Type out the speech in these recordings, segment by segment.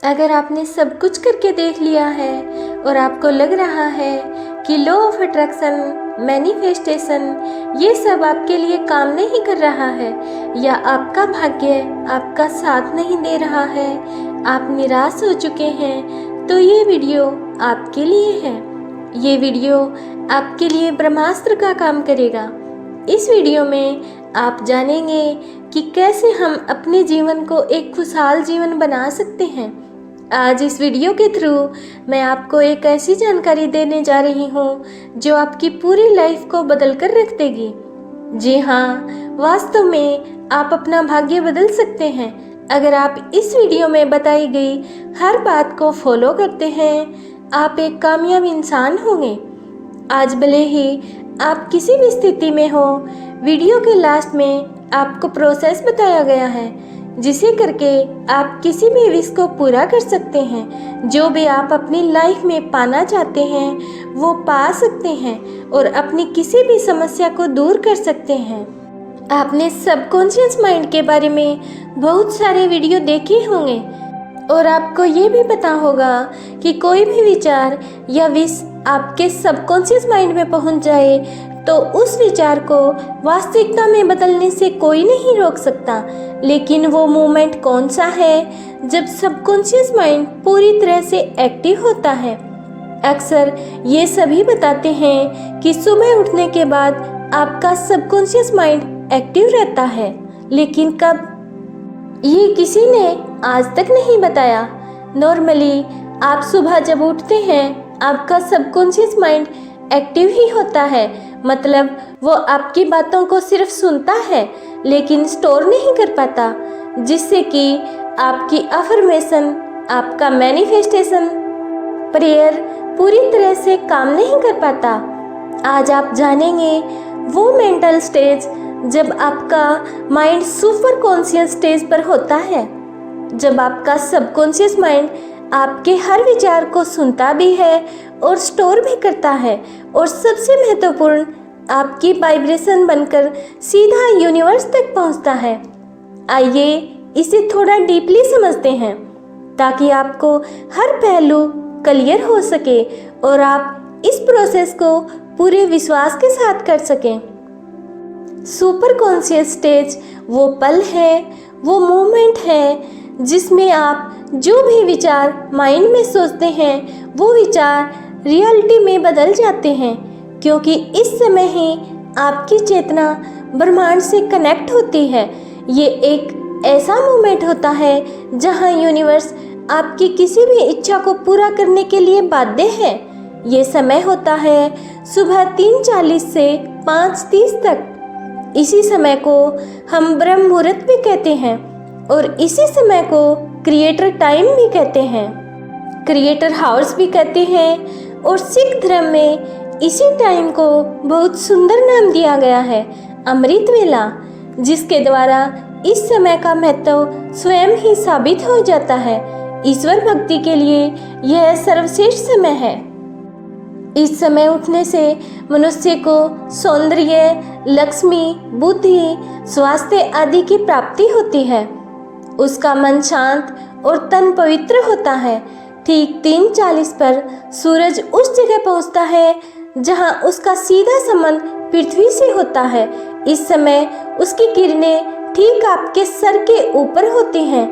अगर आपने सब कुछ करके देख लिया है और आपको लग रहा है कि लॉ ऑफ अट्रैक्शन, मैनिफेस्टेशन ये सब आपके लिए काम नहीं कर रहा है या आपका भाग्य आपका साथ नहीं दे रहा है, आप निराश हो चुके हैं, तो ये वीडियो आपके लिए है। ये वीडियो आपके लिए ब्रह्मास्त्र का काम करेगा। इस वीडियो में आप जानेंगे कि कैसे हम अपने जीवन को एक खुशहाल जीवन बना सकते हैं। आज इस वीडियो के थ्रू मैं आपको एक ऐसी जानकारी देने जा रही हूँ जो आपकी पूरी लाइफ को बदल कर रख देगी। जी हाँ, वास्तव में आप अपना भाग्य बदल सकते हैं अगर आप इस वीडियो में बताई गई हर बात को फॉलो करते हैं। आप एक कामयाब इंसान होंगे। आज भले ही आप किसी भी स्थिति में हो, वीडियो के लास्ट में आपको प्रोसेस बताया गया है जिसे करके आप किसी भी विश को पूरा कर सकते हैं। जो भी आप अपनी लाइफ में पाना चाहते हैं वो पा सकते हैं और अपनी किसी भी समस्या को दूर कर सकते हैं। आपने सबकॉन्शियस माइंड के बारे में बहुत सारे वीडियो देखे होंगे और आपको ये भी पता होगा कि कोई भी विचार या विश आपके सबकॉन्शियस माइंड में पहुंच जाए तो उस विचार को वास्तविकता में बदलने से कोई नहीं रोक सकता। लेकिन वो मोमेंट कौन सा है जब सबकॉन्शियस माइंड पूरी तरह से एक्टिव होता है? अक्सर ये सभी बताते हैं कि सुबह उठने के बाद आपका सबकॉन्शियस माइंड एक्टिव रहता है, लेकिन कब, ये किसी ने आज तक नहीं बताया। नॉर्मली आप सुबह जब उठते हैं आपका सबकॉन्शियस माइंड एक्टिव ही होता है, मतलब वो आपकी बातों को सिर्फ सुनता है लेकिन स्टोर नहीं कर पाता, जिससे कि आपकी अफर्मेशन, आपका मैनिफेस्टेशन, प्रेयर पूरी तरह से काम नहीं कर पाता। आज आप जानेंगे वो मेंटल स्टेज जब आपका माइंड सुपर कॉन्शियस स्टेज पर होता है, जब आपका सबकॉन्शियस माइंड आपके हर विचार को सुनता भी है और स्टोर भी करता है, और सबसे महत्वपूर्ण आपकी वाइब्रेशन बनकर सीधा यूनिवर्स तक पहुंचता है। आइए इसे थोड़ा डीपली समझते हैं ताकि आपको हर पहलू क्लियर हो सके और आप इस प्रोसेस को पूरे विश्वास के साथ कर सकें। सुपर कॉन्शियस स्टेज वो पल है, वो मोमेंट है जिसमें आप जो भी विचार माइंड में सोचते हैं वो विचार रियलिटी में बदल जाते हैं, क्योंकि इस समय ही आपकी चेतना ब्रह्मांड से कनेक्ट होती है। ये एक ऐसा मोमेंट होता है जहां यूनिवर्स आपकी किसी भी इच्छा को पूरा करने के लिए बाध्य है। ये समय होता है सुबह 3:40 से 5:30 तक। इसी समय को हम ब्रह्म मुहूर्त भी कहते हैं और इसी समय को क्रिएटर टाइम भी कहते हैं, क्रिएटर हाउस भी कहते हैं, और सिख धर्म में इसी टाइम को बहुत सुंदर नाम दिया गया है, अमृत वेला, जिसके द्वारा इस समय का महत्व स्वयं ही साबित हो जाता है। ईश्वर भक्ति के लिए यह सर्वश्रेष्ठ समय है। इस समय उठने से मनुष्य को सौंदर्य, लक्ष्मी, बुद्धि, स्वास्थ्य आदि की प्राप्ति होती है। उसका मन शांत और तन पवित्र होता है। ठीक 3:40 पर सूरज उस जगह पहुंचता है जहां उसका सीधा संबंध पृथ्वी से होता है। इस समय उसकी किरणें ठीक आपके सर के ऊपर होती हैं।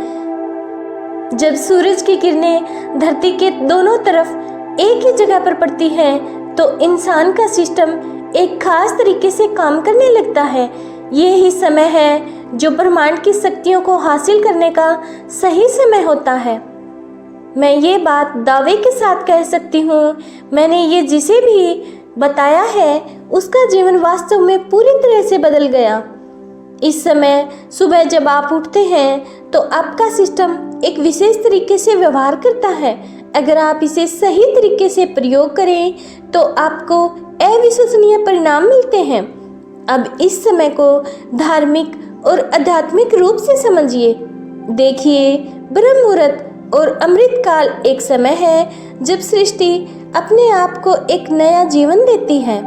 जब सूरज की किरणें धरती के दोनों तरफ एक ही जगह पर पड़ती हैं तो इंसान का सिस्टम एक खास तरीके से काम करने लगता है। ये ही समय है जो ब्रह्मांड की शक्तियों को हासिल करने का सही समय होता है। मैं ये बात दावे के साथ कह सकती हूँ, मैंने ये जिसे भी बताया है उसका जीवन वास्तव में पूरी तरह से बदल गया। इस समय सुबह जब आप उठते हैं तो आपका सिस्टम एक विशेष तरीके से व्यवहार करता है। अगर आप इसे सही तरीके से प्रयोग करें तो आपको अविश्वसनीय परिणाम मिलते हैं। अब इस समय को धार्मिक और आध्यात्मिक रूप से समझिए। देखिए, ब्रह्म मुहूर्त और अमृत काल एक समय है जब सृष्टि अपने आप को एक नया जीवन देती है।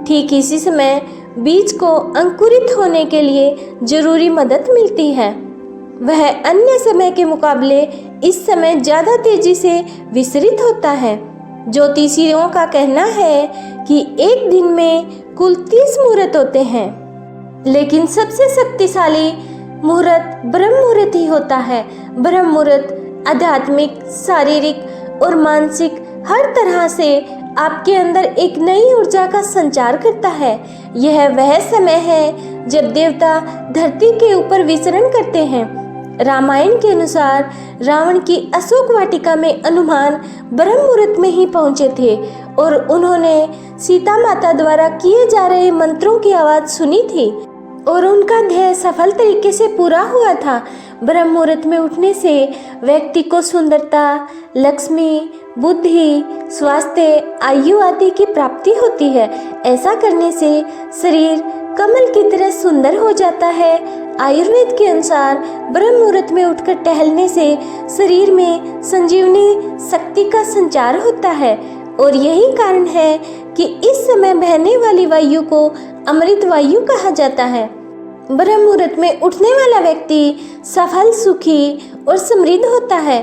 ठीक इसी समय बीज को अंकुरित होने के लिए जरूरी मदद मिलती है। वह अन्य समय के मुकाबले इस समय ज़्यादा तेजी से विसरित होता है। ज्योतिषियों का कहना है कि एक दिन में कुल 30 मुहूर्त होते हैं, लेकिन सबसे शक्तिशाली मुहूर्त ब्रह्म मुहूर्त ही होता है। ब्रह्म मुहूर्त आध्यात्मिक, शारीरिक और मानसिक हर तरह से आपके अंदर एक नई ऊर्जा का संचार करता है। यह वह समय है जब देवता धरती के ऊपर विचरण करते हैं। रामायण के अनुसार रावण की अशोक वाटिका में हनुमान ब्रह्म मुहूर्त में ही पहुंचे थे और उन्होंने सीता माता द्वारा किए जा रहे मंत्रों की आवाज सुनी थी और उनका ध्येय सफल तरीके से पूरा हुआ था। ब्रह्म मुहूर्त में उठने से व्यक्ति को सुंदरता, लक्ष्मी, बुद्धि, स्वास्थ्य, आयु आदि की प्राप्ति होती है। ऐसा करने से शरीर कमल की तरह सुंदर हो जाता है। आयुर्वेद के अनुसार ब्रह्म मुहूर्त में उठकर टहलने से शरीर में संजीवनी शक्ति का संचार होता है और यही कारण है कि इस समय बहने वाली वायु को अमृत वायु कहा जाता है। ब्रह्म मुहूर्त में उठने वाला व्यक्ति सफल, सुखी और समृद्ध होता है।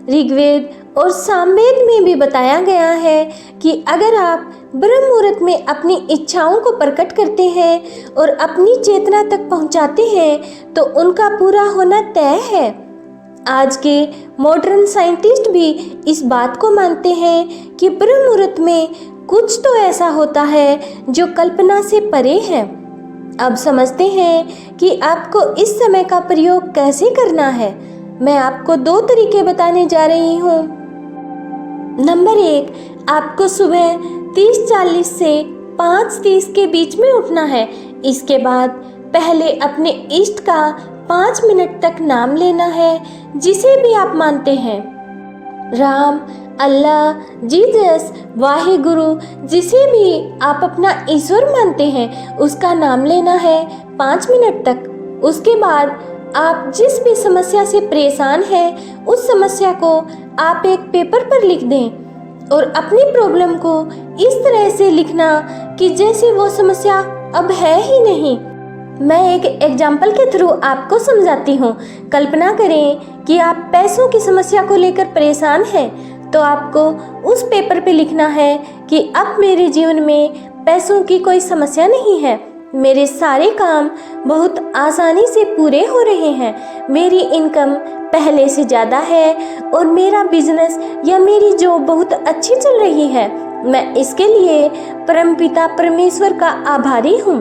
ऋग्वेद और सामवेद में भी बताया गया है कि अगर आप ब्रह्म मुहूर्त में अपनी इच्छाओं को प्रकट करते हैं और अपनी चेतना तक पहुंचाते हैं तो उनका पूरा होना तय है। आज के मॉडर्न साइंटिस्ट भी इस बात को मानते हैं कि ब्रह्म मुहूर्त में कुछ तो ऐसा होता है जो कल्पना से परे है। अब समझते हैं कि आपको इस समय का प्रयोग कैसे करना है। मैं आपको 2 तरीके बताने जा रही हूँ। नंबर 1, आपको सुबह 30:40 से 5:30 के बीच में उठना है। इसके बाद पहले अपने इष्ट का 5 मिनट तक नाम लेना है, जिसे भी आप मानते हैं। राम, अल्लाह, जीसस, वाहेगुरु, जिसे भी आप अपना ईश्वर मानते हैं उसका नाम लेना है 5 मिनट तक। उसके बाद आप जिस भी समस्या से परेशान हैं उस समस्या को आप एक पेपर पर लिख दें और अपनी प्रॉब्लम को इस तरह से लिखना कि जैसे वो समस्या अब है ही नहीं। मैं एक एग्जाम्पल के थ्रू आपको समझाती हूँ। कल्पना करें कि आप पैसों की समस्या को लेकर परेशान हैं, तो आपको उस पेपर पे लिखना है कि अब मेरे जीवन में पैसों की कोई समस्या नहीं है। मेरे सारे काम बहुत आसानी से पूरे हो रहे हैं। मेरी इनकम पहले से ज़्यादा है और मेरा बिजनेस या मेरी जॉब बहुत अच्छी चल रही है। मैं इसके लिए परमपिता परमेश्वर का आभारी हूँ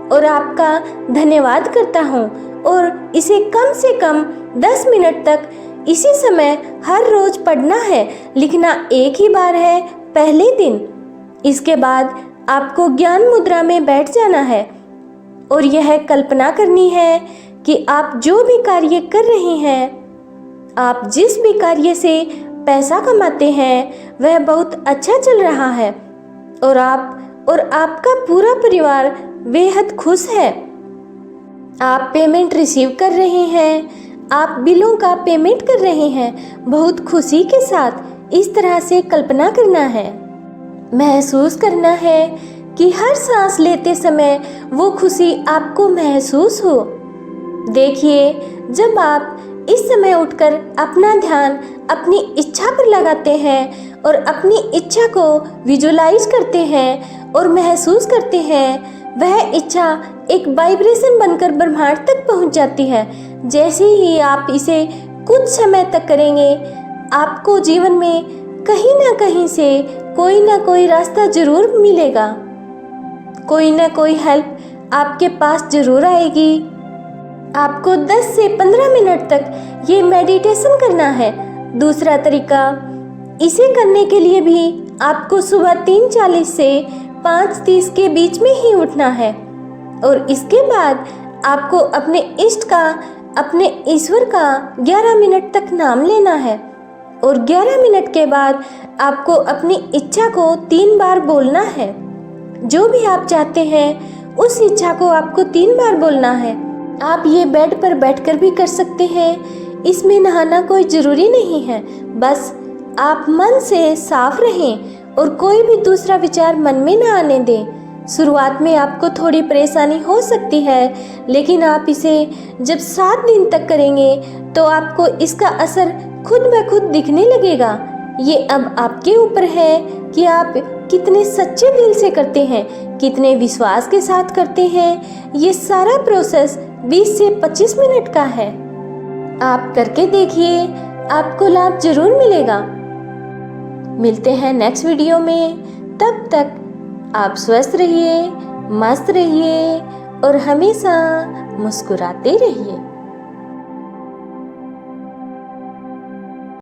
और आपका धन्यवाद करता हूँ और इसे कम से कम 10 मिनट तक इसी समय हर रोज पढ़ना है। लिखना एक ही बार है, पहले दिन। इसके बाद आपको ज्ञान मुद्रा में बैठ जाना है और यह कल्पना करनी है कि आप जो भी कार्य कर रहे हैं, आप जिस भी कार्य से पैसा कमाते हैं वह बहुत अच्छा चल रहा है और आप और आपका पूरा परिवार बेहद खुश है। आप पेमेंट रिसीव कर रहे हैं, आप बिलों का पेमेंट कर रहे हैं बहुत खुशी के साथ। इस तरह से कल्पना करना है। महसूस करना है कि हर सांस लेते समय वो खुशी आपको महसूस हो। देखिए, जब आप इस समय उठकर अपना ध्यान अपनी इच्छा पर लगाते हैं और अपनी इच्छा को विजुलाइज करते हैं और महसूस करते हैं, वह इच्छा एक वाइब्रेशन बनकर ब्रह्मांड तक पहुंच जाती है। जैसे ही आप इसे कुछ समय तक करेंगे, आपको जीवन में कहीं ना कहीं से कोई ना कोई रास्ता जरूर मिलेगा, कोई ना कोई हेल्प आपके पास जरूर आएगी। आपको 10 से 15 मिनट तक ये मेडिटेशन करना है। दूसरा तरीका, इसे करने के लिए भी आपको सुबह 3:40 से 5:30 के बीच में ही उठना है और इसके बाद आपको अपने इष्ट का, अपने ईश्वर का 11 मिनट तक नाम लेना है और 11 मिनट के बाद आपको अपनी इच्छा को 3 बार बोलना है। जो भी आप चाहते हैं उस इच्छा को आपको 3 बार बोलना है। आप ये बेड पर बैठकर भी कर सकते हैं। इसमें नहाना कोई ज़रूरी नहीं है। बस आप मन से साफ रहें और कोई भी दूसरा विचार मन में ना आने दें। शुरुआत में आपको थोड़ी परेशानी हो सकती है, लेकिन आप इसे जब 7 दिन तक करेंगे तो आपको इसका असर खुद ब खुद दिखने लगेगा। ये अब आपके ऊपर है कि आप कितने सच्चे दिल से करते हैं, कितने विश्वास के साथ करते हैं। ये सारा प्रोसेस 20 से 25 मिनट का है। आप करके देखिए, आपको लाभ जरूर मिलेगा। मिलते हैं नेक्स्ट वीडियो में। तब तक आप स्वस्थ रहिए, मस्त रहिए और हमेशा मुस्कुराते रहिए।